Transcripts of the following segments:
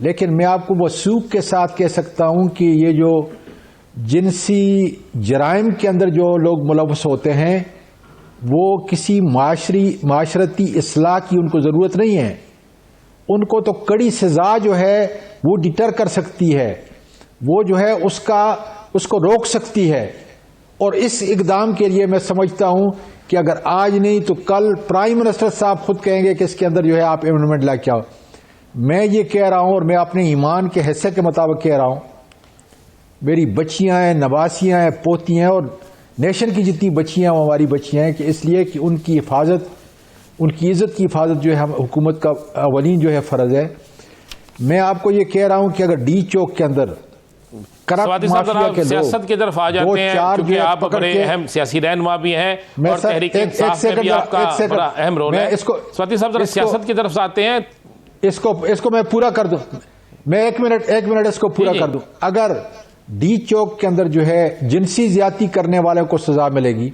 لیکن میں آپ کو وثوق کے ساتھ کہہ سکتا ہوں کہ یہ جو جنسی جرائم کے اندر جو لوگ ملوث ہوتے ہیں وہ کسی معاشرتی اصلاح کی ان کو ضرورت نہیں ہے. ان کو تو کڑی سزا جو ہے وہ ڈیٹر کر سکتی ہے, وہ جو ہے اس کو روک سکتی ہے. اور اس اقدام کے لیے میں سمجھتا ہوں کہ اگر آج نہیں تو کل پرائم منسٹر صاحب خود کہیں گے کہ اس کے اندر جو ہے آپ امینڈمنٹ لا کے آؤ. میں یہ کہہ رہا ہوں اور میں اپنے ایمان کے حصے کے مطابق کہہ رہا ہوں, میری بچیاں ہیں, نواسیاں ہیں, پوتی ہیں, اور نیشن کی جتنی بچیاں ہیں وہ ہماری بچیاں ہیں, کہ اس لیے کہ ان کی حفاظت, ان کی عزت کی حفاظت جو ہے حکومت کا اولین جو ہے فرض ہے. میں آپ کو یہ کہہ رہا ہوں کہ اگر ڈی چوک کے اندر سوادی صاحب ذرا سیاست کی طرف آ جاتے ہیں, کیونکہ آپ بڑے اہم سیاسی رہنما بھی ہیں اور تحریک انصاف میں بھی آپ کا بڑا اہم رول ہے. سوادی صاحب ذرا سیاست کی طرف آتے ہیں. اس کو میں پورا کر دوں, میں ایک منٹ اس کو پورا کر دوں. اگر ڈی چوک کے اندر جو ہے جنسی زیادتی کرنے والوں کو سزا ملے گی,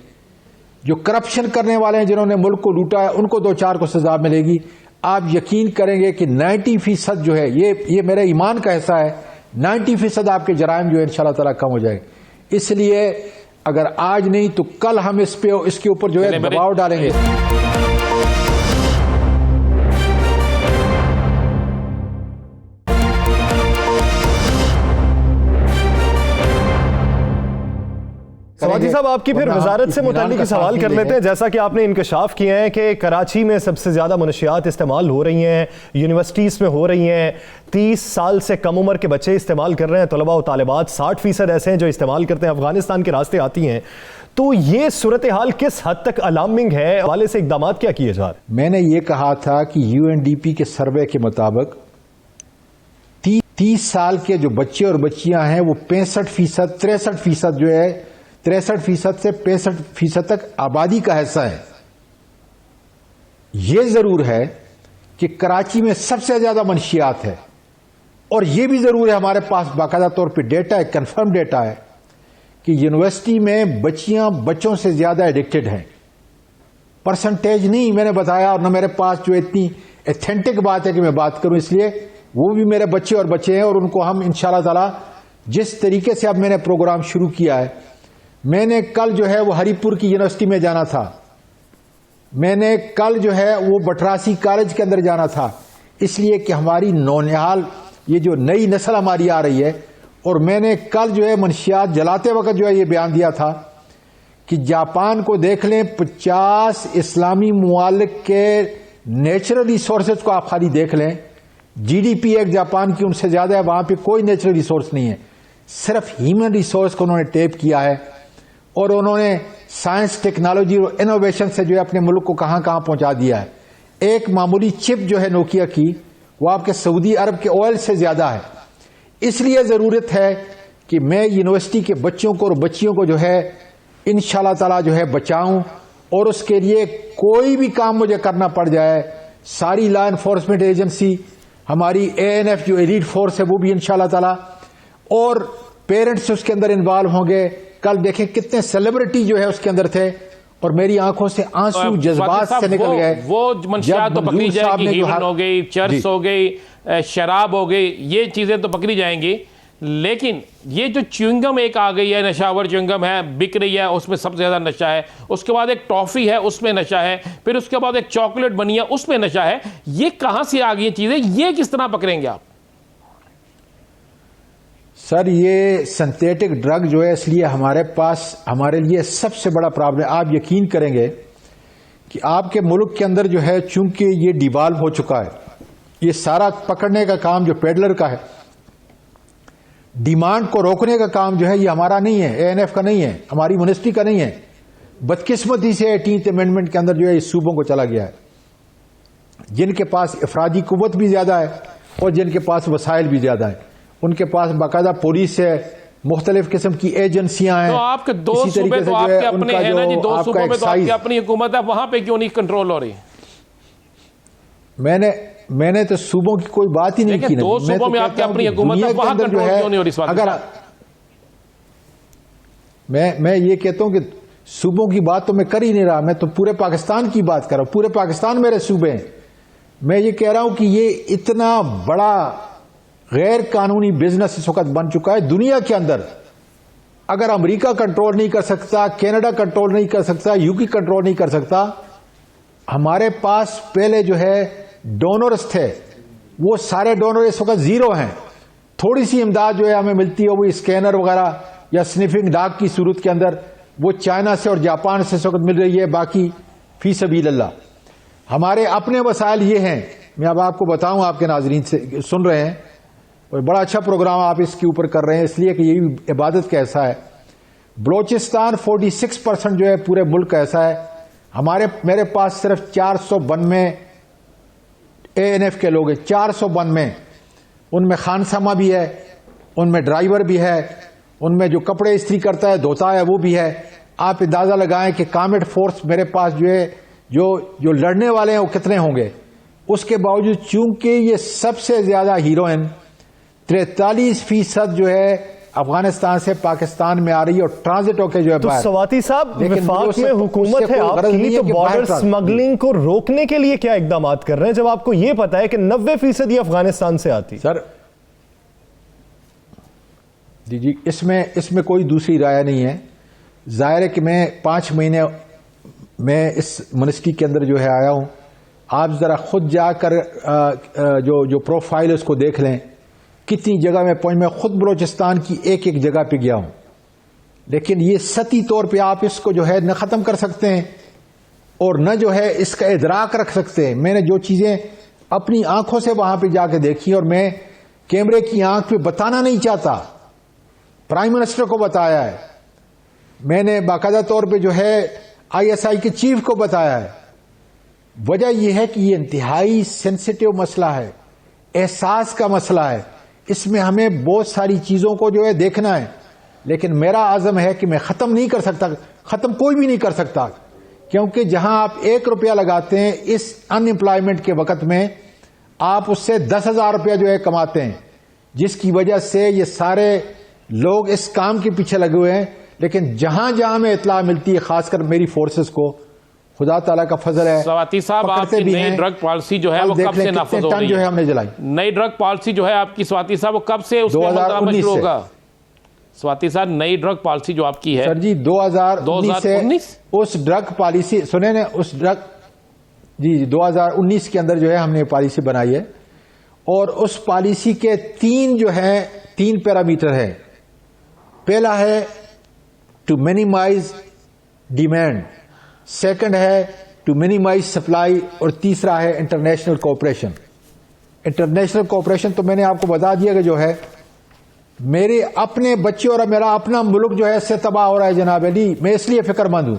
جو کرپشن کرنے والے ہیں جنہوں نے ملک کو لوٹا ہے ان کو 2-4 کو سزا ملے گی, آپ یقین کریں گے کہ 90% جو ہے, یہ میرے ایمان کا حصہ ہے, 90% آپ کے جرائم جو ہے انشاءاللہ تعالیٰ کم ہو جائے. اس لیے اگر آج نہیں تو کل ہم اس کے اوپر جو ہے دباؤ ڈالیں گے. سوادی صاحب آپ کی پھر وزارت سے متعلق سوال کر لیتے ہیں. جیسا کہ آپ نے انکشاف کیا ہے کہ کراچی میں سب سے زیادہ منشیات استعمال ہو رہی ہیں, یونیورسٹیز میں ہو رہی ہیں, 30 سال سے کم عمر کے بچے استعمال کر رہے ہیں, طلباء و طالبات 60% ایسے ہیں جو استعمال کرتے ہیں, افغانستان کے راستے آتی ہیں. تو یہ صورتحال کس حد تک الارمنگ ہے, حوالے سے اقدامات کیا کیے جا رہے ہیں؟ میں نے یہ کہا تھا کہ UNDP کے سروے کے مطابق 30 سال کے جو بچے اور بچیاں ہیں وہ 63% جو ہے 63% سے 65% تک آبادی کا حصہ ہے. یہ ضرور ہے کہ کراچی میں سب سے زیادہ منشیات ہے, اور یہ بھی ضرور ہے ہمارے پاس باقاعدہ طور پہ ڈیٹا ہے, کنفرم ڈیٹا ہے کہ یونیورسٹی میں بچیاں بچوں سے زیادہ ایڈکٹڈ ہیں. پرسنٹیج نہیں میں نے بتایا, اور نہ میرے پاس جو اتنی ایتھینٹک بات ہے کہ میں بات کروں, اس لیے وہ بھی میرے بچے اور بچے ہیں, اور ان کو ہم انشاءاللہ تعالی جس طریقے سے اب میں نے پروگرام شروع کیا ہے. میں نے کل جو ہے وہ ہری پور کی یونیورسٹی میں جانا تھا, میں نے کل جو ہے وہ بٹراسی کالج کے اندر جانا تھا, اس لیے کہ ہماری نونہال یہ جو نئی نسل ہماری آ رہی ہے. اور میں نے کل جو ہے منشیات جلاتے وقت جو ہے یہ بیان دیا تھا کہ جاپان کو دیکھ لیں, 50 اسلامی ممالک کے نیچرل ریسورسز کو آپ خالی دیکھ لیں, GDP ایک جاپان کی ان سے زیادہ ہے, وہاں پہ کوئی نیچرل ریسورس نہیں ہے, صرف ہیومن ریسورس کو انہوں نے ٹیپ کیا ہے, اور انہوں نے سائنس ٹیکنالوجی اور انوویشن سے جو ہے اپنے ملک کو کہاں کہاں پہنچا دیا ہے. ایک معمولی چپ جو ہے نوکیا کی وہ آپ کے سعودی عرب کے آئل سے زیادہ ہے. اس لیے ضرورت ہے کہ میں یونیورسٹی کے بچوں کو اور بچیوں کو جو ہے انشاءاللہ تعالی جو ہے بچاؤں, اور اس کے لیے کوئی بھی کام مجھے کرنا پڑ جائے, ساری لا انفورسمنٹ ایجنسی, ہماری ANF جو ایلیٹ فورس ہے وہ بھی انشاءاللہ تعالی, اور پیرنٹس اس کے اندر انوالو ہوں گے. کل دیکھیں کتنے سیلیبریٹی جو ہے اس کے اندر تھے, اور میری آنکھوں سے آنسو جذبات سے نکل گئے. وہ منشیات تو پکڑی جائے گی, ہیروئن ہو گئی, چرس ہو گئی, شراب ہو گئی, یہ چیزیں تو پکڑی جائیں گی. لیکن یہ جو چیونگم ایک آ گئی ہے, نشاور چیونگم ہے, بک رہی ہے, اس میں سب سے زیادہ نشہ ہے. اس کے بعد ایک ٹافی ہے, اس میں نشہ ہے. پھر اس کے بعد ایک چاکلیٹ بنی ہے, اس میں نشہ ہے. یہ کہاں سے آ گئی یہ چیزیں, یہ کس طرح پکڑیں گے آپ؟ سر یہ سنتھیٹک ڈرگ جو ہے, اس لیے ہمارے لیے سب سے بڑا پرابلم. آپ یقین کریں گے کہ آپ کے ملک کے اندر جو ہے چونکہ یہ ڈیوالو ہو چکا ہے, یہ سارا پکڑنے کا کام جو پیڈلر کا ہے, ڈیمانڈ کو روکنے کا کام جو ہے یہ ہمارا نہیں ہے, ANF کا نہیں ہے, ہماری منسٹری کا نہیں ہے. بدقسمتی سے 18th امینڈمنٹ کے اندر جو ہے اس صوبوں کو چلا گیا ہے, جن کے پاس افرادی قوت بھی زیادہ ہے اور جن کے پاس وسائل بھی زیادہ ہے. ان کے پاس باقاعدہ پولیس ہے, مختلف قسم کی ایجنسیاں ہیں. تو آپ کے 2 صوبے تو آپ کے اپنے ہیں نا جی, 2 صوبوں میں تو آپ کی اپنی حکومت ہے, وہاں پہ کیوں نہیں کنٹرول ہو رہی؟ میں نے تو صوبوں کی کوئی بات ہی نہیں کی. 2 صوبوں میں آپ کی اپنی حکومت ہے, وہاں کنٹرول کیوں نہیں ہو رہی؟ اگر میں یہ کہتا ہوں کہ صوبوں کی بات تو میں کر ہی نہیں رہا, میں تو پورے پاکستان کی بات کر رہا ہوں. پورے پاکستان میرے صوبے ہیں. میں یہ کہہ رہا ہوں کہ یہ اتنا بڑا غیر قانونی بزنس اس وقت بن چکا ہے دنیا کے اندر. اگر امریکہ کنٹرول نہیں کر سکتا، کینیڈا کنٹرول نہیں کر سکتا، UK کنٹرول نہیں کر سکتا، ہمارے پاس پہلے جو ہے ڈونرز تھے، وہ سارے ڈونر اس وقت زیرو ہیں. تھوڑی سی امداد جو ہے ہمیں ملتی ہے وہ اسکینر وغیرہ یا سنیفنگ ڈاگ کی صورت کے اندر وہ چائنا سے اور جاپان سے اس وقت مل رہی ہے. باقی فی سبیل اللہ ہمارے اپنے وسائل یہ ہیں. میں اب آپ کو بتاؤں، آپ کے ناظرین سے سن رہے ہیں، اور بڑا اچھا پروگرام آپ اس کے اوپر کر رہے ہیں اس لیے کہ یہی عبادت کا ایسا ہے. بلوچستان 46% جو ہے پورے ملک کا ایسا ہے. میرے پاس صرف 492 ANF کے لوگ ہیں. 492 ان میں خانسامہ بھی ہے، ان میں ڈرائیور بھی ہے، ان میں جو کپڑے استری کرتا ہے دھوتا ہے وہ بھی ہے. آپ اندازہ لگائیں کہ کامٹ فورس میرے پاس جو ہے جو لڑنے والے ہیں وہ کتنے ہوں گے. اس کے باوجود چونکہ یہ سب سے زیادہ ہیروئن 43% جو ہے افغانستان سے پاکستان میں آ رہی ہے اور ٹرانزٹ ہو کے جو ہے تو سواتی صاحب وفاق میں حکومت ہے آپ کی، تو بارڈر سمگلنگ کو روکنے کے لیے کیا اقدامات کر رہے ہیں جب آپ کو یہ پتا ہے کہ 90% یہ افغانستان سے آتی؟ سر جی اس میں کوئی دوسری رائے نہیں ہے. ظاہر ہے کہ میں 5 مہینے میں اس منسٹری کے اندر جو ہے آیا ہوں. آپ ذرا خود جا کر جو پروفائل اس کو دیکھ لیں کتنی جگہ میں خود بلوچستان کی ایک جگہ پہ گیا ہوں. لیکن یہ سطحی طور پہ آپ اس کو جو ہے نہ ختم کر سکتے ہیں اور نہ جو ہے اس کا ادراک رکھ سکتے ہیں. میں نے جو چیزیں اپنی آنکھوں سے وہاں پہ جا کے دیکھی اور میں کیمرے کی آنکھ پہ بتانا نہیں چاہتا، پرائم منسٹر کو بتایا ہے، میں نے باقاعدہ طور پہ جو ہے ISI کے چیف کو بتایا ہے. وجہ یہ ہے کہ یہ انتہائی سینسیٹیو مسئلہ ہے، احساس کا مسئلہ ہے. اس میں ہمیں بہت ساری چیزوں کو جو ہے دیکھنا ہے. لیکن میرا عزم ہے کہ میں ختم نہیں کر سکتا، ختم کوئی بھی نہیں کر سکتا، کیونکہ جہاں آپ 1 روپیہ لگاتے ہیں اس ان امپلائمنٹ کے وقت میں آپ اس سے 10,000 روپیہ جو ہے کماتے ہیں، جس کی وجہ سے یہ سارے لوگ اس کام کے پیچھے لگے ہوئے ہیں. لیکن جہاں جہاں میں اطلاع ملتی ہے خاص کر میری فورسز کو، خدا تعالیٰ کا فضل ہے. سواتی صاحب آپ کی نئی ڈرگ پالیسی جو ہے وہ کب سے نافذ ہو رہی ہے؟ ہم نے جلائی نئی ڈرگ پالیسی جو ہے آپ کی سواتی صاحب وہ کب سے اس میں عمل شروع ہوگا؟ سواتی صاحب نئی ڈرگ پالیسی جو آپ کی ہے سر جی 2019 سے اس ڈرگ پالیسی سنیں نا، اس ڈرگ جی 2019 کے اندر جو ہے ہم نے پالیسی بنائی ہے اور اس پالیسی کے 3 پیرامیٹر ہیں. پہلا ہے ٹو مینیمائز ڈیمانڈ، سیکنڈ ہے ٹو مینیمائز سپلائی اور تیسرا ہے انٹرنیشنل کوآپریشن. انٹرنیشنل کوآپریشن تو میں نے آپ کو بتا دیا کہ جو ہے میرے اپنے بچے اور میرا اپنا ملک جو ہے اس سے تباہ ہو رہا ہے جناب علی. میں اس لیے فکر مند ہوں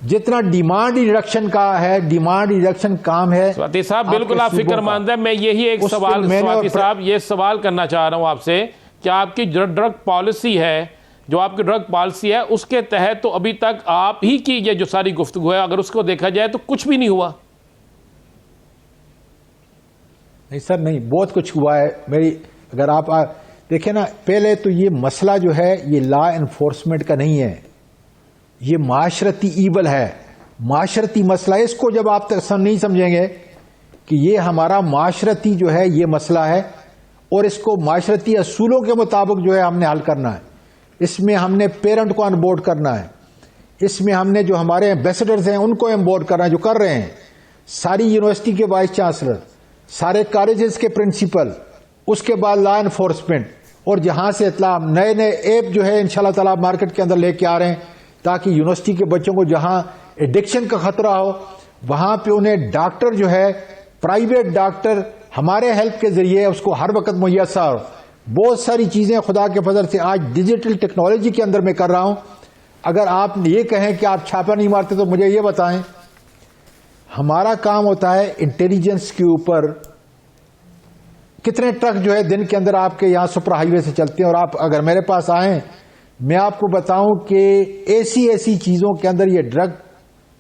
جتنا ڈیمانڈ ریڈکشن کا ہے، ڈیمانڈ ریڈکشن کام ہے. سواتی صاحب بالکل آپ فکر مند ہیں. میں یہی ایک سوال سواتی صاحب یہ سوال کرنا چاہ رہا ہوں آپ سے کہ آپ کی جو ڈرگ پالیسی ہے، جو آپ کی ڈرگ پالیسی ہے اس کے تحت تو ابھی تک آپ ہی کی یہ جو ساری گفتگو ہے اگر اس کو دیکھا جائے تو کچھ بھی نہیں ہوا. نہیں سر نہیں، بہت کچھ ہوا ہے. اگر آپ دیکھیں نا، پہلے تو یہ مسئلہ جو ہے یہ لا انفورسمنٹ کا نہیں ہے، یہ معاشرتی ایول ہے، معاشرتی مسئلہ. اس کو جب آپ نہیں سمجھیں گے کہ یہ ہمارا معاشرتی جو ہے یہ مسئلہ ہے اور اس کو معاشرتی اصولوں کے مطابق جو ہے ہم نے حل کرنا ہے. اس میں ہم نے پیرنٹ کو آن بورڈ کرنا ہے، اس میں ہم نے جو ہمارے ایمبیسڈرز ہیں ان کو آن بورڈ کرنا ہے، جو کر رہے ہیں. ساری یونیورسٹی کے وائس چانسلر، سارے کالجز کے پرنسپل، اس کے بعد لا انفورسمنٹ، اور جہاں سے اطلاع نئے ایپ جو ہے انشاءاللہ تعالی مارکیٹ کے اندر لے کے آ رہے ہیں تاکہ یونیورسٹی کے بچوں کو جہاں ایڈکشن کا خطرہ ہو وہاں پہ انہیں ڈاکٹر جو ہے پرائیویٹ ڈاکٹر ہمارے ہیلپ کے ذریعے اس کو ہر وقت میسر ہو. بہت ساری چیزیں خدا کے فضل سے آج ڈیجیٹل ٹیکنالوجی کے اندر میں کر رہا ہوں. اگر آپ یہ کہیں کہ آپ چھاپا نہیں مارتے تو مجھے یہ بتائیں، ہمارا کام ہوتا ہے انٹیلیجنس کے اوپر کتنے ٹرک جو ہے دن کے اندر آپ کے یہاں سپر ہائی وے سے چلتے ہیں، اور آپ اگر میرے پاس آئیں میں آپ کو بتاؤں کہ ایسی چیزوں کے اندر یہ ڈرگ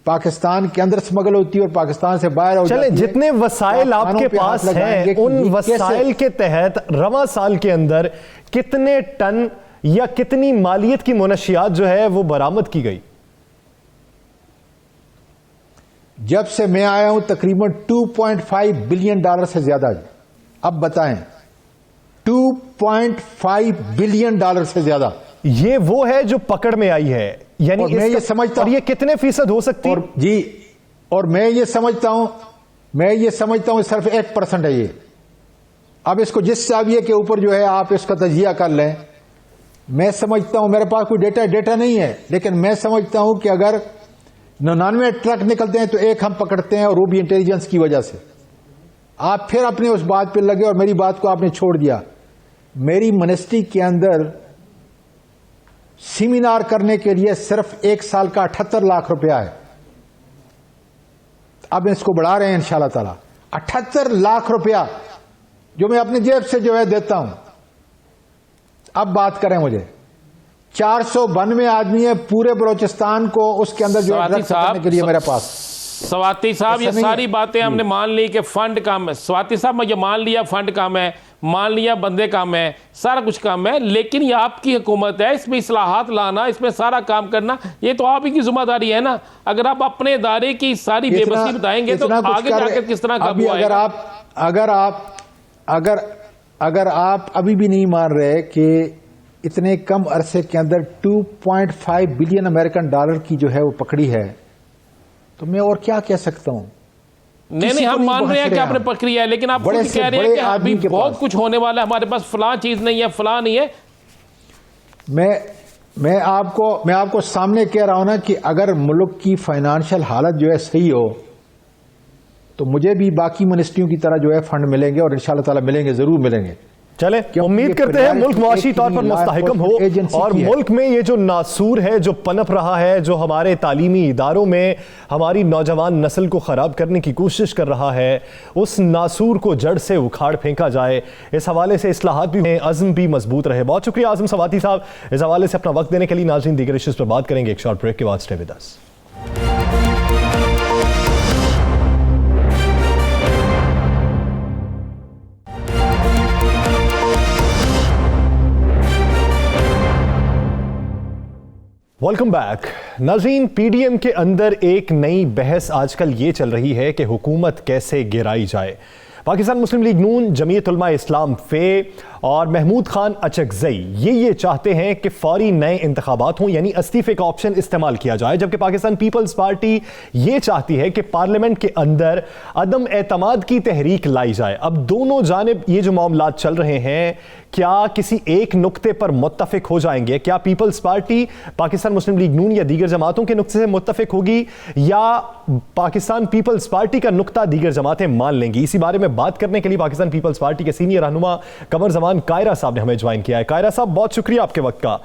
پاکستان کے اندر سمگل ہوتی ہے اور پاکستان سے باہر ہو جاتی ہے. جتنے وسائل آپ کے پاس ہیں ان وسائل کے تحت رواں سال کے اندر کتنے ٹن یا کتنی مالیت کی منشیات جو ہے وہ برآمد کی گئی؟ جب سے میں آیا ہوں تقریباً $2.5 بلین سے زیادہ. اب بتائیں 2.5 بلین ڈالر سے زیادہ. یہ وہ ہے جو پکڑ میں آئی ہے, یعنی اور میں یہ سمجھتا اور یہ کتنے فیصد ہو سکتی اور جی اور میں یہ سمجھتا ہوں صرف 1% ہے یہ. اب اس کو جس زاویے کے اوپر جو ہے آپ اس کا تجزیہ کر لیں, میں سمجھتا ہوں, میرے پاس کوئی ڈیٹا نہیں ہے, لیکن میں سمجھتا ہوں کہ اگر 99 ٹرک نکلتے ہیں تو ایک ہم پکڑتے ہیں, اور وہ بھی انٹیلیجنس کی وجہ سے. آپ پھر اپنے اس بات پہ لگے اور میری بات کو آپ نے چھوڑ دیا. میری منسٹری کے اندر سیمینار کرنے کے لیے صرف ایک سال کا 78 لاکھ روپیہ ہے. اب اس کو بڑھا رہے ہیں انشاءاللہ تعالی. 78 لاکھ روپیہ جو میں اپنی جیب سے جو ہے دیتا ہوں. اب بات کریں, مجھے 492 آدمی ہے پورے بلوچستان کو اس کے اندر جو ہے ڈرگ کرنے کے لیے میرے پاس. سواتی صاحب, یہ ساری باتیں ہم نے مان لی کہ فنڈ کم ہے. سواتی صاحب, میں یہ مان لیا فنڈ کم ہے, مان لیا بندے کم ہے, سارا کچھ کم ہے, لیکن یہ آپ کی حکومت ہے, اس میں اصلاحات لانا, اس میں سارا کام کرنا, یہ تو آپ ہی کی ذمہ داری ہے نا. اگر آپ اپنے ادارے کی ساری بے بسی بتائیں گے تو آگے جا کر کس طرح قابو آئے گا. اگر آپ ابھی بھی نہیں مان رہے کہ اتنے کم عرصے کے اندر 2.5 بلین امریکن ڈالر کی جو ہے وہ پکڑی ہے, تو میں اور کیا کہہ سکتا ہوں. نہیں, ہم مان رہے ہیں کہ آپ نے پکڑی ہے, لیکن آپ خود کہہ رہے ہیں کہ ابھی بہت کچھ ہونے والا ہے ہمارے پاس, فلاں چیز نہیں ہے, فلاں نہیں ہے. میں آپ کو سامنے کہہ رہا ہوں نا کہ اگر ملک کی فائنانشل حالت جو ہے صحیح ہو تو مجھے بھی باقی منسٹریوں کی طرح جو ہے فنڈ ملیں گے, اور انشاءاللہ تعالی ملیں گے, ضرور ملیں گے. چلیں امید کرتے ہیں ملک معاشی طور پر مستحکم ہو, اور ملک میں یہ جو ناسور ہے جو پنپ رہا ہے, جو ہمارے تعلیمی اداروں میں ہماری نوجوان نسل کو خراب کرنے کی کوشش کر رہا ہے, اس ناسور کو جڑ سے اکھاڑ پھینکا جائے. اس حوالے سے اصلاحات بھی ہیں, عزم بھی مضبوط رہے. بہت شکریہ اعظم سواتی صاحب اس حوالے سے اپنا وقت دینے کے لیے. ناظرین, دیگر ایشوز پر بات کریں گے ایک شارٹ بریک کے بعد. Stay with us. Welcome back. ناظرین, پی ڈی ایم کے اندر ایک نئی بحث آج کل یہ چل رہی ہے کہ حکومت کیسے گرائی جائے. پاکستان مسلم لیگ نون, جمعیت علماء اسلام فے اور محمود خان اچکزئی یہ چاہتے ہیں کہ فوری نئے انتخابات ہوں, یعنی استعفے کا آپشن استعمال کیا جائے, جبکہ پاکستان پیپلز پارٹی یہ چاہتی ہے کہ پارلیمنٹ کے اندر عدم اعتماد کی تحریک لائی جائے. اب دونوں جانب یہ جو معاملات چل رہے ہیں, کیا کسی ایک نقطے پر متفق ہو جائیں گے؟ کیا پیپلز پارٹی پاکستان مسلم لیگ نون یا دیگر جماعتوں کے نقطے سے متفق ہوگی, یا پاکستان پیپلز پارٹی کا نقطہ دیگر جماعتیں مان لیں گی؟ اسی بارے میں بات کرنے کے لیے پاکستان پیپلز پارٹی کے سینئر رہنما قمر زمان قائرہ صاحب نے ہمیں جوائن کیا ہے. قائرہ صاحب, بہت شکریہ آپ کے وقت کا.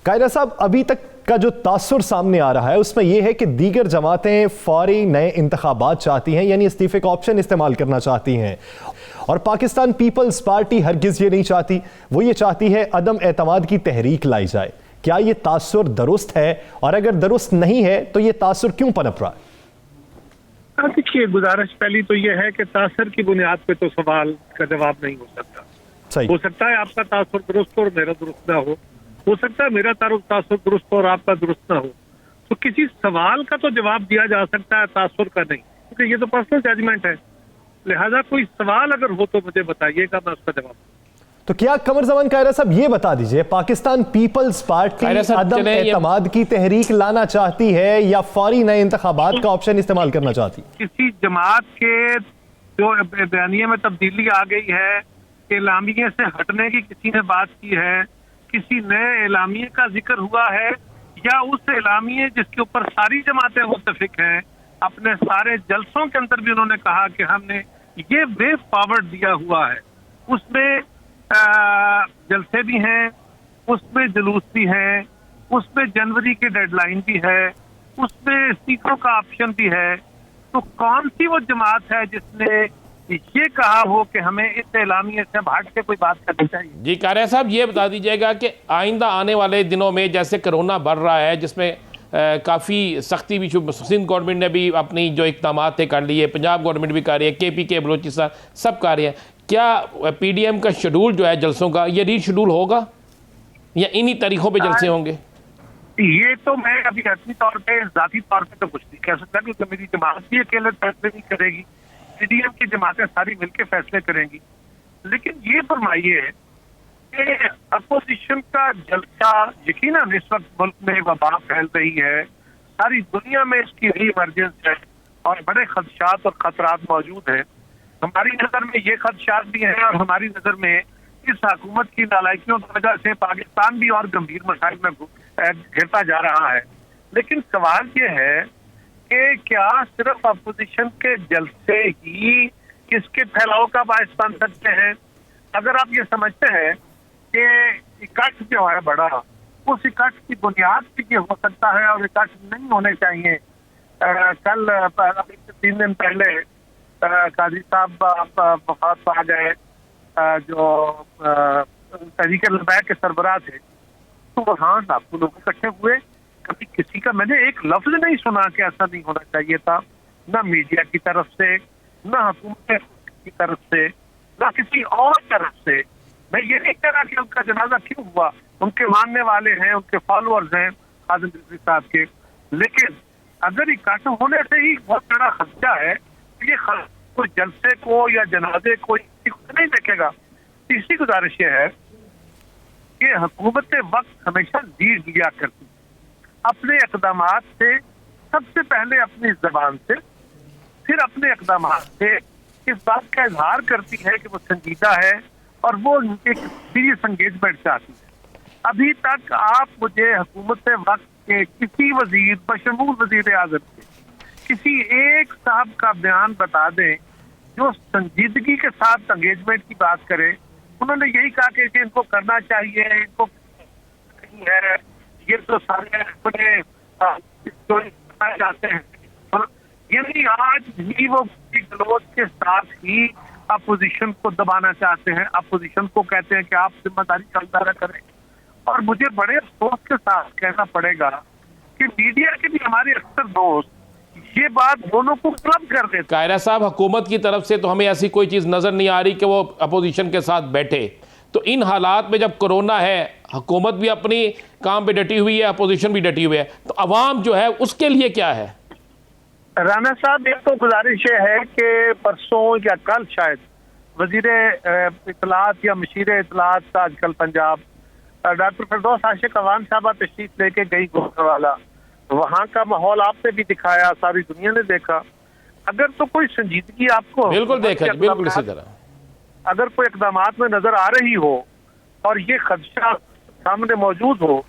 قائرہ صاحب, ابھی تک کا جو تاثر سامنے آ رہا ہے اس میں یہ ہے کہ دیگر جماعتیں فوری نئے انتخابات چاہتی ہیں, یعنی استعفے کا آپشن استعمال کرنا چاہتی ہیں, اور پاکستان پیپلز پارٹی ہرگز یہ نہیں چاہتی. وہ یہ چاہتی ہے عدم اعتماد کی تحریک لائی جائے. کیا یہ تاثر درست ہے, اور اگر درست نہیں ہے تو یہ تاثر کیوں پنپ رہا ہے؟ دیکھیے, گزارش پہلی تو یہ ہے کہ تاثر کی بنیاد پہ تو سوال کا جواب نہیں ہو سکتا. ہو سکتا ہے آپ کا تاثر درست ہو اور میرا درست نہ ہو سکتا ہے میرا تاثر درست ہو اور آپ کا درست نہ ہو. تو کسی سوال کا تو جواب دیا جا سکتا ہے, تاثر کا نہیں, کیونکہ یہ تو پرسنل ججمنٹ ہے. لہذا کوئی سوال اگر ہو تو مجھے بتائیے گا, میں اس کا جواب. تو کیا قمر زمان قائرہ صاحب یہ بتا دیجئے, پاکستان پیپلز پارٹی عدم اعتماد کی تحریک لانا چاہتی ہے یا فوری نئے انتخابات کا آپشن استعمال کرنا چاہتی؟ کسی جماعت کے جو بیانیے میں تبدیلی آ گئی ہے, اعلامیے سے ہٹنے کی کسی نے بات کی ہے, کسی نئے اعلامیے کا ذکر ہوا ہے, یا اس اعلامیے جس کے اوپر ساری جماعتیں متفق ہیں, اپنے سارے جلسوں کے اندر بھی انہوں نے کہا کہ ہم نے یہ وے فارورڈ دیا ہوا ہے, اس میں جلسے بھی ہیں, اس میں جلوس بھی ہیں, اس میں جنوری کی ڈیڈ لائن بھی ہے, اس میں استعفوں کا آپشن بھی ہے. تو کون سی وہ جماعت ہے جس نے یہ کہا ہو کہ ہمیں اس اعلامیے سے ہٹ کے کوئی بات کرنی چاہیے؟ جی قائرہ صاحب, یہ بتا دیجئے گا کہ آئندہ آنے والے دنوں میں جیسے کرونا بڑھ رہا ہے, جس میں کافی سختی بھی, سندھ گورنمنٹ نے بھی اپنی جو اقدامات تھے کر لیے, پنجاب گورنمنٹ بھی کر رہی ہے, کے پی کے بلوچستان سب کر رہے ہیں, کیا پی ڈی ایم کا شیڈول جو ہے جلسوں کا یہ ری شیڈول ہوگا یا انہی تاریخوں پہ جلسے ہوں گے؟ یہ تو میں ابھی رسمی طور پہ, ذاتی طور پہ تو کچھ نہیں کہہ سکتا, کیونکہ میری جماعت بھی اکیلے فیصلے نہیں کرے گی, پی ڈی ایم کی جماعتیں ساری مل کے فیصلے کریں گی. لیکن یہ فرمائیے کہ اپوزیشن کا جلسہ یقیناً اس وقت ملک میں وبا پھیل رہی ہے، ساری دنیا میں اس کی ری ایمرجنس ہے اور بڑے خدشات اور خطرات موجود ہیں. ہماری نظر میں یہ خدشات بھی ہیں اور ہماری نظر میں اس حکومت کی نالائکیوں کی وجہ سے پاکستان بھی اور گمبھیر مسائل میں گھرتا جا رہا ہے. لیکن سوال یہ ہے کہ کیا صرف اپوزیشن کے جلسے ہی اس کے پھیلاؤ کا باعث بن سکتے ہیں؟ اگر آپ یہ سمجھتے ہیں کہ اکٹھ جو ہے بڑا، اس اکٹھ کی بنیاد بھی یہ ہو سکتا ہے اور اکٹھ نہیں ہونے چاہیے. کل 3 دن پہلے قاضی صاحب وفات پا گئے جو تحریک لبیک کے سربراہ تھے، تو وہاں لاکھوں لوگ اکٹھے ہوئے. کبھی کسی کا میں نے ایک لفظ نہیں سنا کہ ایسا نہیں ہونا چاہیے تھا، نہ میڈیا کی طرف سے، نہ حکومت کی طرف سے، نہ کسی اور طرف سے. میں یہ نہیں کہہ رہا کہ ان کا جنازہ کیوں ہوا، ان کے ماننے والے ہیں، ان کے فالوورز ہیں قاسم رضوی صاحب کے. لیکن اگر اکٹھ ہونے سے ہی بہت بڑا خدشہ ہے، یہ کوئی جلسے کو یا جنازے کو نہیں دیکھے گا. تیسری گزارش یہ ہے کہ حکومت وقت ہمیشہ لیڈ لیا کرتی اپنے اقدامات سے، سب سے پہلے اپنی زبان سے، پھر اپنے اقدامات سے اس بات کا اظہار کرتی ہے کہ وہ سنجیدہ ہے اور وہ ایک سیریس انگیجمنٹ چاہتی ہے. ابھی تک آپ مجھے حکومت وقت کے کسی وزیر بشمول وزیر اعظم کے کسی ایک صاحب کا بیان بتا دیں جو سنجیدگی کے ساتھ انگیجمنٹ کی بات کرے. انہوں نے یہی کہا کہ ان کو کرنا چاہیے، ان کو نہیں ہے، یہ تو سارے اپنے چاہتے ہیں. یعنی آج بھی وہ گلوچ کے ساتھ ہی اپوزیشن کو دبانا چاہتے ہیں، اپوزیشن کو کہتے ہیں کہ آپ ذمہ داری کا اظہار کریں. اور مجھے بڑے افسوس کے ساتھ کہنا پڑے گا کہ میڈیا کے بھی ہمارے اکثر دوست یہ بات دونوں کو کلب کر دیتے. قاہرہ صاحب، حکومت کی طرف سے تو ہمیں ایسی کوئی چیز نظر نہیں آ رہی کہ وہ اپوزیشن کے ساتھ بیٹھے. تو ان حالات میں جب کرونا ہے، حکومت بھی اپنی کام پہ ڈٹی ہوئی ہے، اپوزیشن بھی ڈٹی ہوئی ہے، تو عوام جو ہے اس کے لیے کیا ہے؟ رانا صاحب، ایک تو گزارش یہ ہے کہ پرسوں یا کل شاید وزیر اطلاعات یا مشیر اطلاعات آج کل پنجاب ڈاکٹر فردوس عاشق اعوان صاحبہ تشریف لے کے گئی گوجرانوالہ. وہاں کا ماحول آپ نے بھی دکھایا، ساری دنیا نے دیکھا. اگر تو کوئی سنجیدگی آپ کو بالکل دیکھا، بالکل اسی طرح اگر کوئی اقدامات میں نظر آ رہی ہو اور یہ خدشہ سامنے موجود ہو،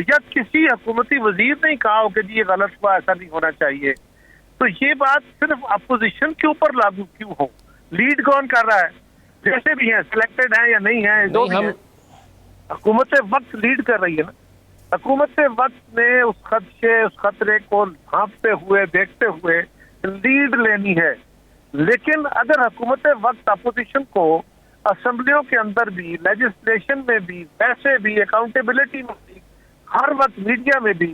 یا کسی حکومتی وزیر نے کہا ہو کہ جی یہ غلط ہوا، ایسا نہیں ہونا چاہیے، تو یہ بات صرف اپوزیشن کے اوپر لاگو کیوں ہو؟ لیڈ کون کر رہا ہے؟ جیسے بھی ہیں، سلیکٹڈ ہیں یا نہیں ہیں، جو بھی ہیں، حکومت وقت لیڈ کر رہی ہے نا. حکومت وقت نے اس خدشے، اس خطرے کو بھانپتے ہوئے، دیکھتے ہوئے لیڈ لینی ہے. لیکن اگر حکومت وقت اپوزیشن کو اسمبلیوں کے اندر بھی، لیجسلیشن میں بھی، ویسے بھی، اکاؤنٹیبلٹی میں بھی، ہر وقت میڈیا میں بھی،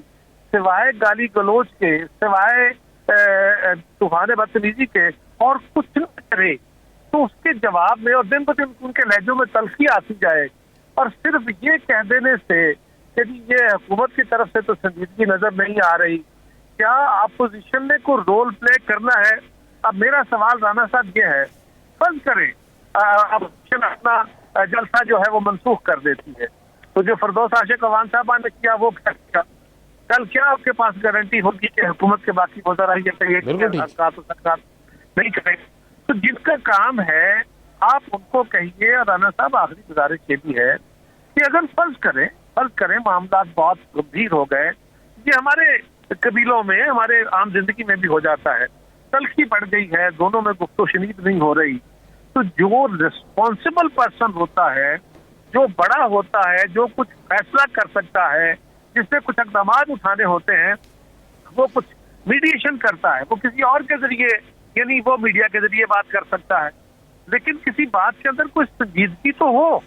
سوائے گالی گلوچ کے، سوائے طوفان بدتمیزی کے اور کچھ نہ کرے، تو اس کے جواب میں اور دن بہ دن ان کے لہجوں میں تلخی آتی جائے اور صرف یہ کہہ دینے سے کہ یہ حکومت کی طرف سے تو سنجیدگی نظر نہیں آ رہی، کیا اپوزیشن نے کوئی رول پلے کرنا ہے؟ اب میرا سوال رانا صاحب یہ ہے، فرض کریں اپوزیشن اپنا جلسہ جو ہے وہ منسوخ کر دیتی ہے، تو جو فردوس عاشق اعوان صاحبہ نے کیا وہ کیا کیا؟ کل کیا آپ کے پاس گارنٹی ہوگی کہ حکومت کے باقی وزراء نہیں کریں؟ تو جن کا کام ہے آپ ان کو کہیے. اور رانا صاحب، آخری گزارش یہ بھی ہے کہ اگر فرض کریں معاملات بہت گمبھیر ہو گئے، یہ ہمارے قبیلوں میں، ہمارے عام زندگی میں بھی ہو جاتا ہے، تلخی بڑھ گئی ہے، دونوں میں گفت و شنید نہیں ہو رہی، تو جو ریسپانسبل پرسن ہوتا ہے، جو بڑا ہوتا ہے، جو کچھ فیصلہ کر سکتا ہے، جس سے کچھ اقدامات اٹھانے ہوتے ہیں، وہ کچھ میڈیشن کرتا ہے، وہ کسی اور کے ذریعے، یعنی وہ میڈیا کے ذریعے بات کر سکتا ہے. لیکن کسی بات کے اندر کوئی سنجیدگی تو ہو.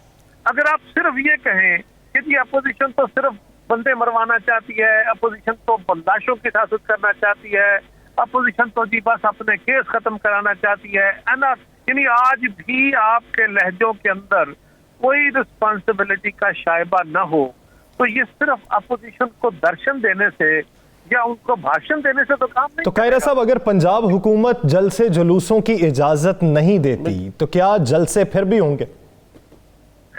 اگر آپ صرف یہ کہیں کہ جی اپوزیشن تو صرف بندے مروانا چاہتی ہے، اپوزیشن تو برداشتوں کی سیاست کرنا چاہتی ہے، اپوزیشن تو جی بس اپنے کیس ختم کرانا چاہتی ہے، یعنی آج بھی آپ کے لہجوں کے اندر کوئی رسپانسبلٹی کا شائبہ نہ ہو، تو یہ صرف اپوزیشن کو درشن دینے سے یا ان کو بھاشن دینے سے تو کام نہیں. تو قاہرہ صاحب، اگر پنجاب حکومت جلسے جلوسوں کی اجازت نہیں دیتی تو کیا جلسے پھر بھی ہوں گے؟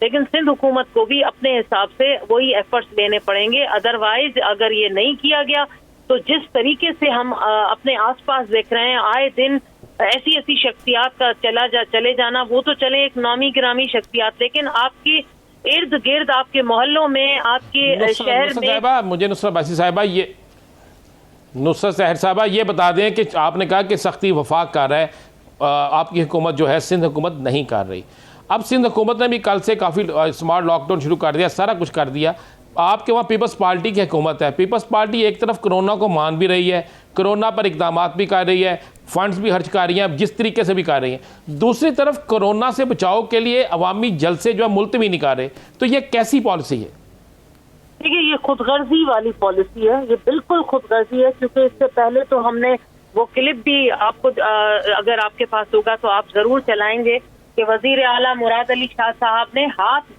لیکن سندھ حکومت کو بھی اپنے حساب سے وہی ایفرٹس لینے پڑیں گے. ادروائز اگر یہ نہیں کیا گیا تو جس طریقے سے ہم اپنے آس پاس دیکھ رہے ہیں آئے دن ایسی شخصیات کا چلے جانا، وہ تو چلے ایک نامی گرامی شخصیات، لیکن آپ کے ارد گرد، آپ کے محلوں میں، آپ کے شہر میں. مجھے نصرت عباسی صاحبہ نصرت سحر صاحبہ یہ بتا دیں کہ آپ نے کہا کہ سختی وفاق کر رہا ہے، آپ کی حکومت جو ہے سندھ حکومت نہیں کر رہی. اب سندھ حکومت نے بھی کل سے کافی اسمارٹ لاک ڈاؤن شروع کر دیا، سارا کچھ کر دیا. آپ کے وہاں پیپلز پارٹی کی حکومت ہے. پیپلز پارٹی ایک طرف کرونا کو مان بھی رہی ہے، کرونا پر اقدامات بھی کر رہی ہے، فنڈز بھی خرچ کر رہی ہیں، جس طریقے سے بھی کر رہی ہیں. دوسری طرف کرونا سے بچاؤ کے لیے عوامی جلسے جو ہے ملتوی نہیں کر رہے. تو یہ کیسی پالیسی ہے؟ دیکھیے یہ خود غرضی والی پالیسی ہے، یہ بالکل خود غرضی ہے. کیونکہ اس سے پہلے تو ہم نے وہ کلپ بھی آپ کو اگر آپ کے پاس ہوگا تو آپ ضرور چلائیں گے کہ وزیر اعلیٰ مراد علی شاہ صاحب نے ہاتھ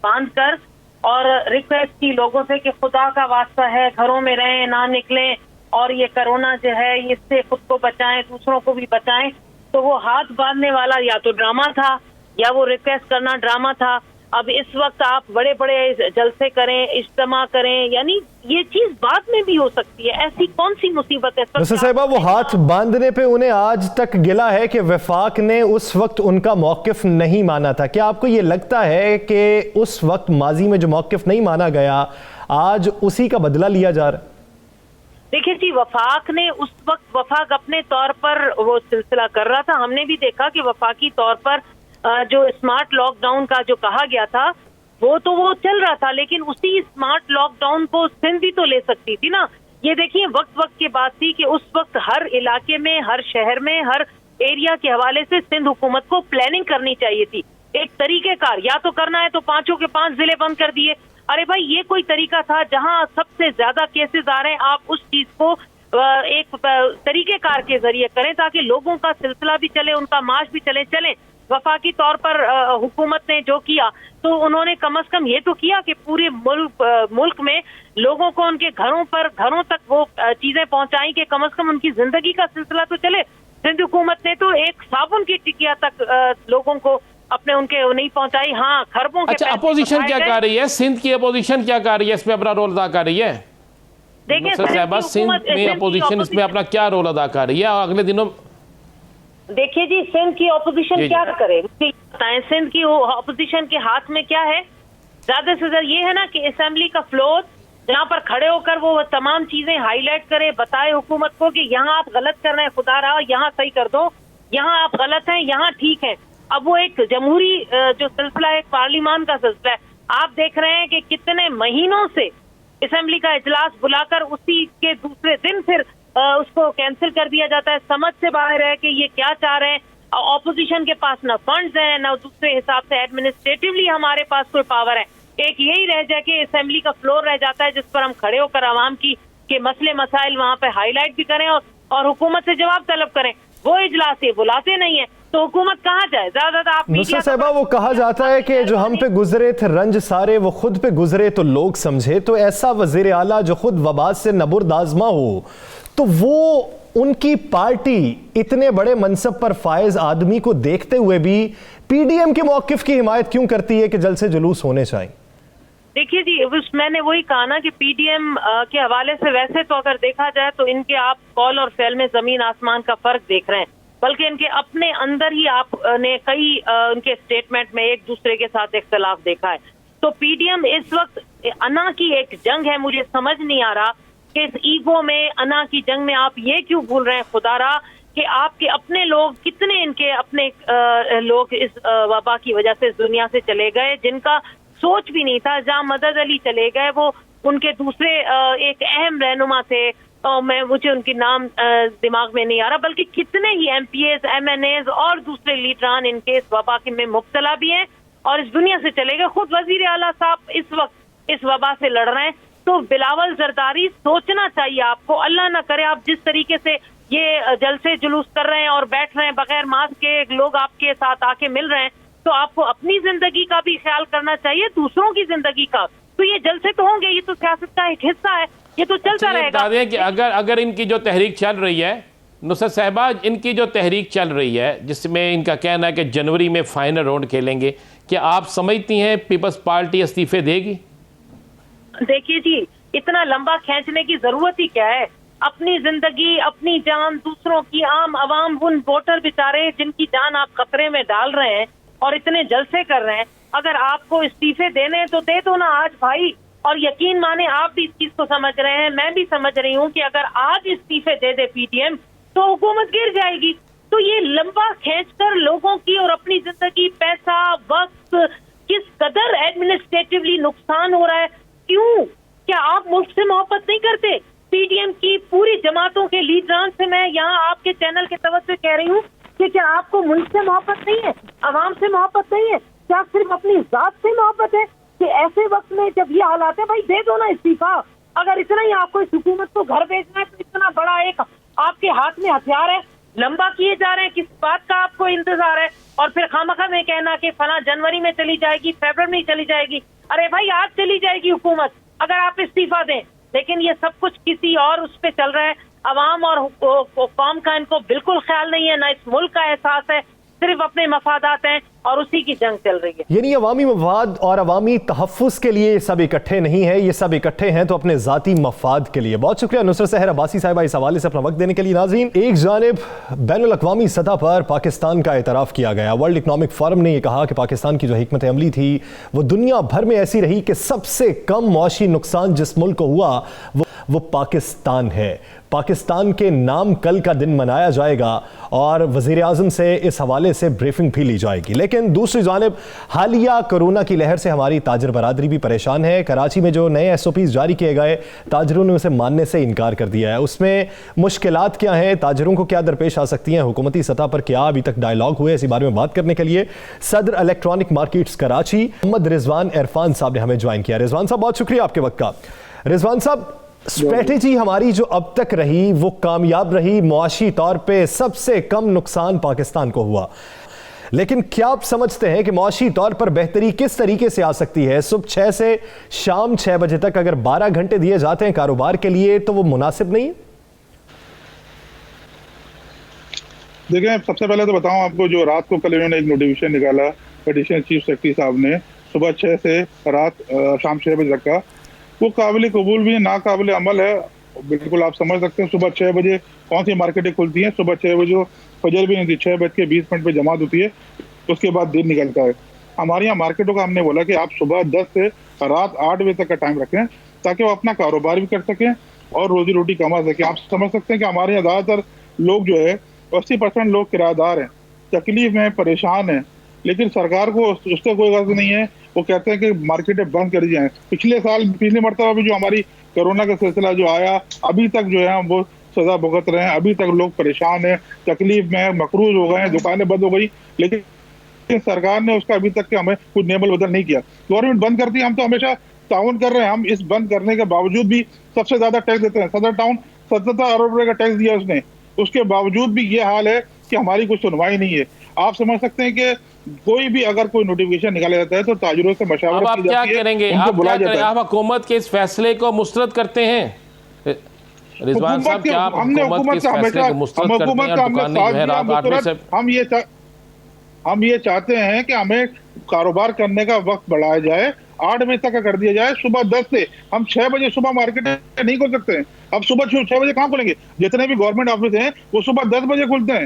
باندھ کر اور ریکویسٹ کی لوگوں سے کہ خدا کا واسطہ ہے گھروں میں رہیں، نہ نکلیں، اور یہ کرونا جو ہے اس سے خود کو بچائیں، دوسروں کو بھی بچائیں. تو وہ ہاتھ باندھنے والا یا تو ڈرامہ تھا یا وہ ریکویسٹ کرنا ڈرامہ تھا. اب اس وقت آپ بڑے بڑے جلسے کریں، اجتماع کریں، یعنی یہ چیز بعد میں بھی ہو سکتی ہے. ایسی کون سی مصیبت ہے؟ نصرت صاحبہ وہ ہاتھ باندھنے پہ انہیں آج تک گلا ہے کہ وفاق نے اس وقت ان کا موقف نہیں مانا تھا. کیا آپ کو یہ لگتا ہے کہ اس وقت ماضی میں جو موقف نہیں مانا گیا آج اسی کا بدلہ لیا جا رہا ہے؟ دیکھیں جی، وفاق نے اس وقت اپنے طور پر وہ سلسلہ کر رہا تھا. ہم نے بھی دیکھا کہ وفاقی طور پر جو اسمارٹ لاک ڈاؤن کا جو کہا گیا تھا وہ چل رہا تھا، لیکن اسی اسمارٹ لاک ڈاؤن کو سندھ بھی تو لے سکتی تھی نا. یہ دیکھیے وقت کی بات تھی کہ اس وقت ہر علاقے میں، ہر شہر میں، ہر ایریا کے حوالے سے سندھ حکومت کو پلاننگ کرنی چاہیے تھی. ایک طریقہ کار، یا تو کرنا ہے تو 5 کے 5 ضلع بند کر دیے. ارے بھائی یہ کوئی طریقہ تھا جہاں سب سے زیادہ کیسز آ رہے ہیں، آپ اس چیز کو ایک طریقہ کار کے ذریعے کریں تاکہ لوگوں کا سلسلہ بھی چلے، ان کا معاش بھی چلے. وفاقی طور پر حکومت نے جو کیا تو انہوں نے کم از کم یہ تو کیا کہ پورے ملک میں لوگوں کو ان کے گھروں تک وہ چیزیں پہنچائیں کہ کم از کم ان کی زندگی کا سلسلہ تو چلے. سندھ حکومت نے تو ایک صابن کی ٹکیا تک لوگوں کو اپنے ان کے نہیں پہنچائی. ہاں خربوں کے. اچھا اپوزیشن کیا کر رہی ہے؟ سندھ کی اپوزیشن کیا کر رہی ہے؟ اس میں اپنا رول ادا کر رہی ہے؟ دیکھیں صاحبہ سندھ میں اپوزیشن اس میں اپنا کیا رول ادا کر رہی ہے؟ اور اگلے دنوں دیکھیے جی سندھ کی اپوزیشن کیا کرے بتائیں. سندھ کی اپوزیشن کے ہاتھ میں کیا ہے؟ زیادہ سے زیادہ یہ ہے نا کہ اسمبلی کا فلور جہاں پر کھڑے ہو کر وہ تمام چیزیں ہائی لائٹ کرے، بتائے حکومت کو کہ یہاں آپ غلط کر رہے ہیں، خدا رہا یہاں صحیح کر دو، یہاں آپ غلط ہیں، یہاں ٹھیک ہے. اب وہ ایک جمہوری جو سلسلہ ہے، ایک پارلیمان کا سلسلہ ہے. آپ دیکھ رہے ہیں کہ کتنے مہینوں سے اسمبلی کا اجلاس بلا کر اسی کے دوسرے دن پھر اس کو کینسل کر دیا جاتا ہے. سمجھ سے باہر ہے کہ یہ کیا چاہ رہے ہیں. اپوزیشن کے پاس نہ فنڈز ہیں، نہ دوسرے حساب سے ایڈمنسٹریٹولی ہمارے پاس کوئی پاور ہے. ایک یہی رہ جائے کہ اسمبلی کا فلور رہ جاتا ہے جس پر ہم کھڑے ہو کر عوام کی کے مسئلے مسائل وہاں پہ ہائی لائٹ بھی کریں اور حکومت سے جواب طلب کریں. وہ اجلاس یہ بلاتے نہیں ہیں تو حکومت کہاں جائے؟ زیادہ آپ نصرت صاحبہ وہ کہا جاتا ہے کہ جو ہم پہ گزرے تھے رنج سارے وہ خود پہ گزرے تو لوگ سمجھے. تو ایسا وزیر اعلیٰ جو خود وبا سے نبرد آزما ہو تو وہ ان کی پارٹی اتنے بڑے منصب پر فائز آدمی کو دیکھتے ہوئے بھی پی ڈی ایم کے موقف کی حمایت کیوں کرتی ہے کہ جلسے جلوس ہونے چاہیے؟ دیکھیے جی میں نے وہی کہا نا کہ پی ڈی ایم کے حوالے سے ویسے تو اگر دیکھا جائے تو ان کے آپ قول اور فعل میں زمین آسمان کا فرق دیکھ رہے ہیں، بلکہ ان کے اپنے اندر ہی آپ نے کئی ان کے سٹیٹمنٹ میں ایک دوسرے کے ساتھ اختلاف دیکھا ہے. تو پی ڈی ایم اس وقت انا کی ایک جنگ ہے. مجھے سمجھ نہیں آ رہا کہ اس ایگو میں، انا کی جنگ میں آپ یہ کیوں بھول رہے ہیں خدا را کہ آپ کے اپنے لوگ کتنے ان کے اپنے لوگ اس وبا کی وجہ سے اس دنیا سے چلے گئے جن کا سوچ بھی نہیں تھا. جہاں مدد علی چلے گئے وہ ان کے دوسرے ایک اہم رہنما تھے، مجھے ان کی نام دماغ میں نہیں آ رہا، بلکہ کتنے ہی M Ps, M N As دوسرے لیڈران ان کے اس وبا میں مبتلا بھی ہیں اور اس دنیا سے چلے گئے. خود وزیر اعلیٰ صاحب اس وقت اس وبا سے لڑ رہے ہیں. تو بلاول زرداری سوچنا چاہیے آپ کو. اللہ نہ کرے آپ جس طریقے سے یہ جلسے جلوس کر رہے ہیں اور بیٹھ رہے ہیں بغیر ماسک کے، لوگ آپ کے ساتھ آ کے مل رہے ہیں، تو آپ کو اپنی زندگی کا بھی خیال کرنا چاہیے، دوسروں کی زندگی کا. تو یہ جلسے تو ہوں گے، یہ تو سیاست کا ایک حصہ ہے، یہ تو چلتا رہے گا. کہ اگر ان کی جو تحریک چل رہی ہے نصرت صاحبہ، ان کی جو تحریک چل رہی ہے جس میں ان کا کہنا ہے کہ جنوری میں فائنل راؤنڈ کھیلیں گے، کیا آپ سمجھتی ہیں پیپلز پارٹی استعفے دے گی؟ دیکھیے جی، اتنا لمبا کھینچنے کی ضرورت ہی کیا ہے؟ اپنی زندگی، اپنی جان، دوسروں کی، عام عوام، ان ووٹر بیچارے جن کی جان آپ خطرے میں ڈال رہے ہیں اور اتنے جلسے کر رہے ہیں، اگر آپ کو استعفے دینے تو دے دو نا آج بھائی. اور یقین مانے آپ بھی اس چیز کو سمجھ رہے ہیں، میں بھی سمجھ رہی ہوں کہ اگر آج استعفے دے دے پی ٹی ایم تو حکومت گر جائے گی. تو یہ لمبا کھینچ کر لوگوں کی اور اپنی زندگی، پیسہ، وقت، کس قدر ایڈمنسٹریٹولی نقصان ہو رہا ہے. کیوں؟ کیا آپ ملک سے محبت نہیں کرتے؟ پی ڈی ایم کی پوری جماعتوں کے لیڈران سے میں یہاں آپ کے چینل کے طرف سے کہہ رہی ہوں کہ کیا آپ کو ملک سے محبت نہیں ہے؟ عوام سے محبت نہیں ہے؟ کیا صرف اپنی ذات سے محبت ہے؟ کہ ایسے وقت میں جب یہ حالات ہے، بھائی دے دو نا استعفیٰ. اگر اتنا ہی آپ کو اس حکومت کو گھر بھیجنا ہے تو اتنا بڑا ایک آپ کے ہاتھ میں ہتھیار ہے، لمبا کیے جا رہے ہیں. کس بات کا آپ کو انتظار ہے؟ اور پھر خامخواہ میں کہنا کہ فلاں جنوری میں چلی جائے گی، فیبرری میں چلی جائے گی. ارے بھائی آج چلی جائے گی حکومت اگر آپ استعفیٰ دیں. لیکن یہ سب کچھ کسی اور اس پہ چل رہا ہے. عوام اور قوم کا ان کو بالکل خیال نہیں ہے، نہ اس ملک کا احساس ہے، صرف اپنے مفادات ہیں اور اسی کی جنگ چل رہی ہے. یعنی عوامی مفاد اور عوامی تحفظ کے لیے یہ سب اکٹھے نہیں ہیں، یہ سب اکٹھے ہیں تو اپنے ذاتی مفاد کے لیے. بہت شکریہ نصرت سحر عباسی صاحبہ اس حوالے سے اپنا وقت دینے کے لیے. ناظرین، ایک جانب بین الاقوامی سطح پر پاکستان کا اعتراف کیا گیا. ورلڈ اکنامک فورم نے یہ کہا کہ پاکستان کی جو حکمت عملی تھی وہ دنیا بھر میں ایسی رہی کہ سب سے کم معاشی نقصان جس ملک کو ہوا وہ پاکستان ہے. پاکستان کے نام کل کا دن منایا جائے گا اور وزیر اعظم سے اس حوالے سے بریفنگ بھی لی جائے گی. لیکن دوسری جانب حالیہ کورونا کی لہر سے ہماری تاجر برادری بھی پریشان ہے. کراچی میں جو نئے ایس او پیز جاری کیے گئے، تاجروں نے اسے ماننے سے انکار کر دیا ہے. اس میں مشکلات کیا ہیں، تاجروں کو کیا درپیش آ سکتی ہیں، حکومتی سطح پر کیا ابھی تک ڈائیلاگ ہوئے، اسی بارے میں بات کرنے کے لیے صدر الیکٹرانک مارکیٹس کراچی محمد رضوان عرفان صاحب نے ہمیں جوائن کیا. رضوان صاحب بہت شکریہ آپ کے وقت کا. رضوان صاحب، اسٹریٹجی ہماری جو اب تک رہی وہ کامیاب رہی، معاشی طور پہ سب سے کم نقصان پاکستان کو ہوا، لیکن کیا آپ سمجھتے ہیں کہ معاشی طور پر بہتری کس طریقے سے آ سکتی ہے؟ صبح 6 سے شام 6 بجے تک اگر 12 گھنٹے دیے جاتے ہیں کاروبار کے لیے تو وہ مناسب نہیں ہے؟ دیکھیں، سب سے پہلے تو بتاؤں آپ کو، جو رات کو کل انہوں نے ایک نوٹیفیکیشن نکالا ایڈیشنل چیف سیکرٹری صاحب نے صبح 6 سے شام 6 بجے تک کا، وہ قابل قبول بھی ہے، ناقابل عمل ہے. بالکل آپ سمجھ سکتے ہیں صبح 6 بجے کون سی مارکیٹیں کھلتی ہیں. صبح 6 بجے فجر بھی نہیں تھی، 6:20 پہ جماعت ہوتی ہے، اس کے بعد دن نکلتا ہے. ہمارے یہاں مارکیٹوں کا ہم نے بولا کہ آپ صبح 10 سے رات 8 بجے تک کا ٹائم رکھیں تاکہ وہ اپنا کاروبار بھی کر سکیں اور روزی روٹی کما سکیں. آپ سمجھ سکتے ہیں کہ ہمارے یہاں زیادہ تر لوگ جو ہے 80% لوگ کرایہ دار ہیں، تکلیف میں پریشان ہیں، لیکن سرکار کو اس سے کوئی غرض نہیں ہے. وہ کہتے ہیں کہ مارکیٹیں بند کر دی جائیں. پچھلی مرتبہ بھی جو ہماری کورونا کا سلسلہ جو آیا، ابھی تک جو ہے وہ سزا بھگت رہے ہیں، ابھی تک لوگ پریشان ہیں، تکلیف میں مقروض ہو گئے ہیں، دکانیں بند ہو گئی، لیکن سرکار نے اس کا ابھی تک ہمیں کچھ نعمل بدل نہیں کیا. گورنمنٹ بند کرتی ہے، ہم تو ہمیشہ تعاون کر رہے ہیں. ہم اس بند کرنے کے باوجود بھی سب سے زیادہ ٹیکس دیتے ہیں. صدر ٹاؤن 77 ارب روپے کا ٹیکس دیا اس نے، اس کے باوجود بھی یہ حال ہے کہ ہماری کوئی سنوائی نہیں ہے. آپ سمجھ سکتے ہیں کہ کوئی بھی اگر کوئی نوٹیفیکیشن نکالا جاتا ہے تو تاجروں سے مشاورت کی جاتی ہے، ان کو بلایا جاتا ہے. آپ حکومت کے اس فیصلے کو مسترد کرتے ہیں؟ رضوان صاحب، کیا آپ حکومت کے اس فیصلے کو مسترد کرتے ہیں اور دکانیں جو ہے رات 8 بجے سے؟ ہم یہ چاہتے ہیں کہ ہمیں کاروبار کرنے کا وقت بڑھایا جائے، 8 بجے تک کا کر دیا جائے. صبح 10 سے ہم 6 بجے صبح مارکیٹ نہیں کھول سکتے ہیں. اب صبح 6 بجے کہاں کھولیں گے؟ جتنے بھی گورنمنٹ آفس ہیں وہ صبح 10 بجے کھلتے ہیں.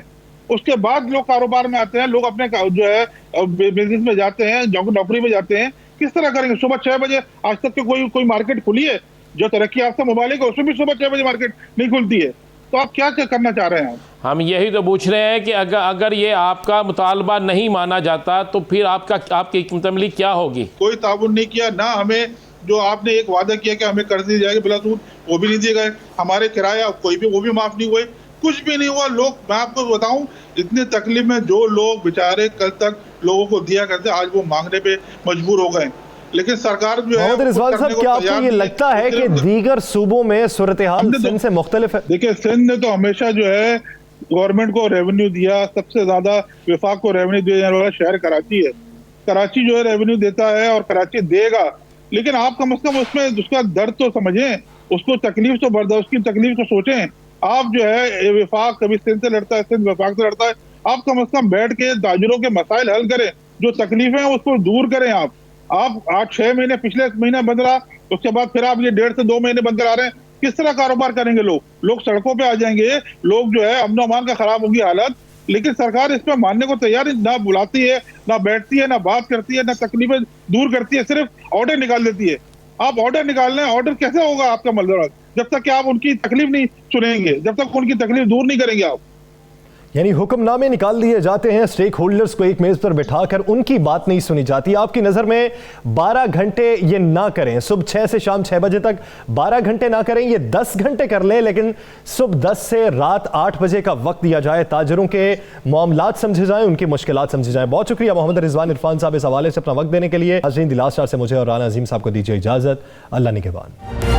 اس کے بعد لوگ کاروبار میں آتے ہیں، لوگ اپنے جو ہے بزنس میں جاتے ہیں، نوکری میں جاتے ہیں. کس طرح کریں گے؟ صبح 6 بجے آج تک کہ کوئی مارکیٹ کھلی ہے جو ترقی یافتہ ممالک ہے اس میں بھی صبح 6 بجے مارکیٹ نہیں کھلتی ہے. تو آپ کیا کرنا چاہ رہے ہیں؟ ہم یہی تو پوچھ رہے ہیں کہ اگر یہ آپ کا مطالبہ نہیں مانا جاتا تو پھر آپ کی حکمت عملی کیا ہوگی؟ کوئی تعاون نہیں کیا، نہ ہمیں جو آپ نے ایک وعدہ کیا کہ ہمیں قرض دی جائے گا بلا سود، وہ بھی نہیں دیے گئے. ہمارے کرایہ وہ بھی معاف نہیں ہوئے، کچھ بھی نہیں ہوا. لوگ، میں آپ کو بتاؤں، اتنی تکلیف میں جو لوگ بیچارے کل تک لوگوں کو دیا کرتے آج وہ مانگنے پہ مجبور ہو گئے. لیکن سرکار جو ہے محمد رضوان صاحب، کیا آپ کو یہ لگتا ہے کہ دیگر صوبوں میں صورتحال سندھ سے مختلف ہے؟ دیکھیں، سندھ نے تو ہمیشہ جو ہے گورنمنٹ کو ریونیو دیا، سب سے زیادہ وفاق کو ریونیو دیا جانے والا شہر کراچی ہے. کراچی جو ہے ریونیو دیتا ہے اور کراچی دے گا، لیکن آپ کم از کم اس میں اس کا درد تو سمجھیں، اس کو تکلیف تو برداشت کی تکلیف کو سوچیں آپ جو ہے وفاق کبھی سندھ سے لڑتا ہے، سندھ وفاق سے لڑتا ہے، آپ کم از کم بیٹھ کے تاجروں کے مسائل حل کریں، جو تکلیفیں ہیں اس کو دور کریں۔ آپ 8-6 مہینے پچھلے مہینہ بند رہا، اس کے بعد پھر آپ یہ 1.5 سے 2 مہینے بند کرا رہے ہیں، کس طرح کاروبار کریں گے لوگ سڑکوں پہ آ جائیں گے، لوگ جو ہے امن و امان کا خراب ہوگی حالت۔ لیکن سرکار اس پہ ماننے کو تیار نہ بلاتی ہے، نہ بیٹھتی ہے، نہ بات کرتی ہے، نہ تکلیفیں دور کرتی ہے، صرف آرڈر نکال دیتی ہے۔ آپ آرڈر نکال لیں، آرڈر کیسے ہوگا آپ کا ملزمہ جب تک کہ آپ ان کی تکلیف نہیں سنیں گے، جب تک ان کی تکلیف دور نہیں کریں گے آپ؟ یعنی حکم نامے نکال دیے جاتے ہیں، سٹیک ہولڈرز کو ایک میز پر بٹھا کر ان کی بات نہیں سنی جاتی۔ آپ کی نظر میں 12 گھنٹے یہ نہ کریں، صبح 6 سے شام 6 بجے تک 12 گھنٹے نہ کریں، یہ 10 گھنٹے کر لیں، لیکن صبح 10 سے رات 8 بجے کا وقت دیا جائے، تاجروں کے معاملات سمجھے جائیں، ان کی مشکلات سمجھے جائیں۔ بہت شکریہ محمد رضوان عرفان صاحب اس حوالے سے اپنا وقت دینے کے لیے۔ ناظرین، دی لاسٹ آور سے مجھے اور رانا عظیم صاحب کو دیجیے اجازت۔ اللہ نگہبان۔